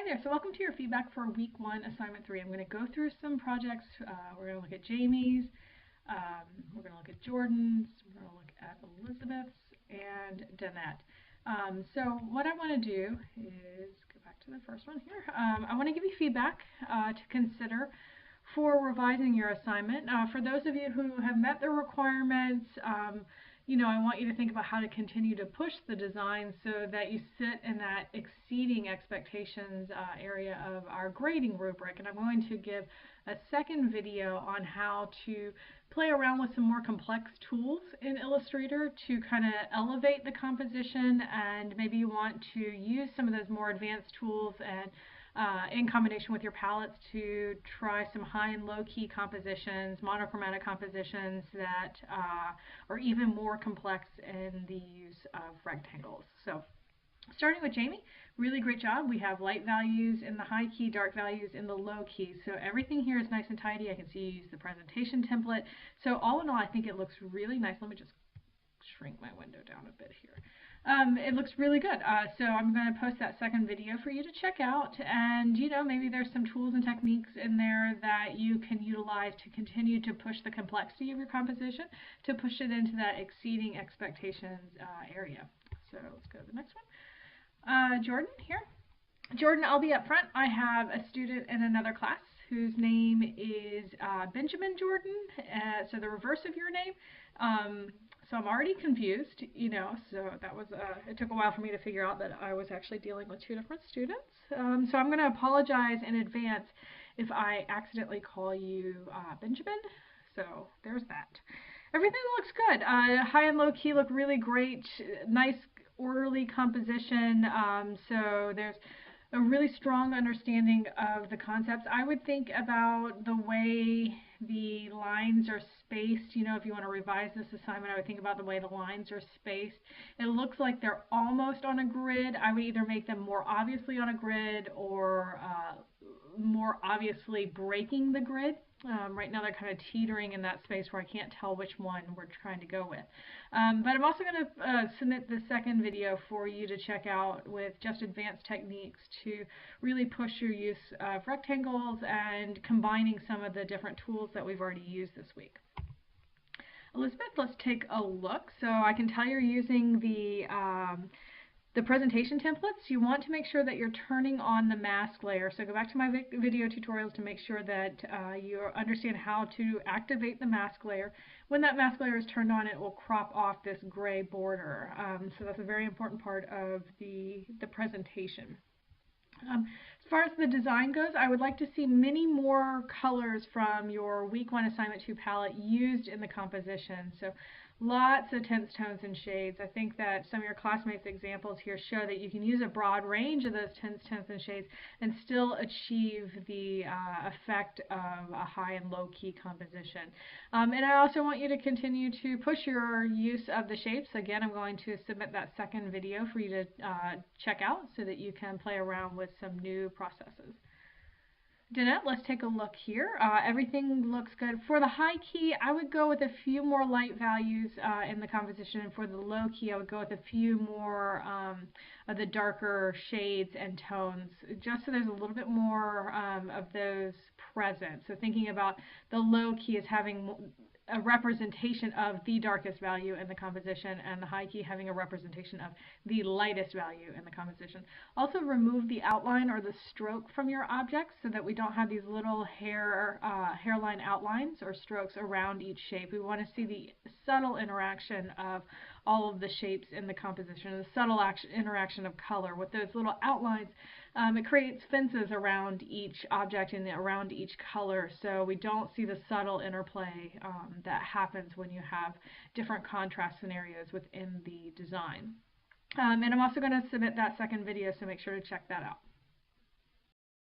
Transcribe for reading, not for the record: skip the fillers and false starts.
there, so welcome to your feedback for week 1, assignment 3. I'm going to go through some projects. We're going to look at Jamie's, we're going to look at Jordan's, we're going to look at Elizabeth's, and Danette. So what I want to do is go back to the first one here. I want to give you feedback to consider for revising your assignment. For those of you who have met the requirements, I want you to think about how to continue to push the design so that you sit in that exceeding expectations area of our grading rubric. And I'm going to give a second video on how to play around with some more complex tools in Illustrator to kind of elevate the composition, and maybe you want to use some of those more advanced tools and in combination with your palettes to try some high and low key compositions, monochromatic compositions that are even more complex in the use of rectangles. So starting with Jamie, really great job. We have light values in the high key, dark values in the low key. So everything here is nice and tidy. I can see you use the presentation template. So all in all, I think it looks really nice. Let me just shrink my window down a bit here. It looks really good. So I'm going to post that second video for you to check out, and maybe there's some tools and techniques in there that you can utilize to continue to push the complexity of your composition, to push it into that exceeding expectations area. So let's go to the next one. Jordan here. Jordan, I'll be up front. I have a student in another class whose name is Benjamin Jordan, so the reverse of your name. So I'm already confused, so that was, it took a while for me to figure out that I was actually dealing with two different students. So I'm going to apologize in advance if I accidentally call you Benjamin. So there's that. Everything looks good. High and low key look really great. Nice orderly composition. So there's a really strong understanding of the concepts. I would think about the way the lines are spaced. If you want to revise this assignment, I would think about the way the lines are spaced. It looks like they're almost on a grid. I would either make them more obviously on a grid or more obviously breaking the grid. Right now they're kind of teetering in that space where I can't tell which one we're trying to go with. But I'm also going to submit the second video for you to check out with just advanced techniques to really push your use of rectangles and combining some of the different tools that we've already used this week. Elizabeth, let's take a look. So I can tell you're using the presentation templates. You want to make sure that you're turning on the mask layer. So go back to my video tutorials to make sure that you understand how to activate the mask layer. When that mask layer is turned on, it will crop off this gray border. So that's a very important part of the presentation. As far as the design goes, I would like to see many more colors from your week 1 assignment 2 palette used in the composition. So lots of tints, tones, and shades. I think that some of your classmates' examples here show that you can use a broad range of those tints, tones, and shades and still achieve the effect of a high and low key composition. And I also want you to continue to push your use of the shapes. Again, I'm going to submit that second video for you to check out so that you can play around with some new processes. Danette, let's take a look here. Everything looks good. For the high key, I would go with a few more light values in the composition, and for the low key, I would go with a few more of the darker shades and tones, just so there's a little bit more of those present. So thinking about the low key as having a representation of the darkest value in the composition, and the high key having a representation of the lightest value in the composition. Also remove the outline or the stroke from your objects so that we don't have these little hairline outlines or strokes around each shape. We want to see the subtle interaction of all of the shapes in the composition, the subtle interaction of color. With those little outlines, it creates fences around each object and around each color, so we don't see the subtle interplay that happens when you have different contrast scenarios within the design. And I'm also going to submit that second video, so make sure to check that out.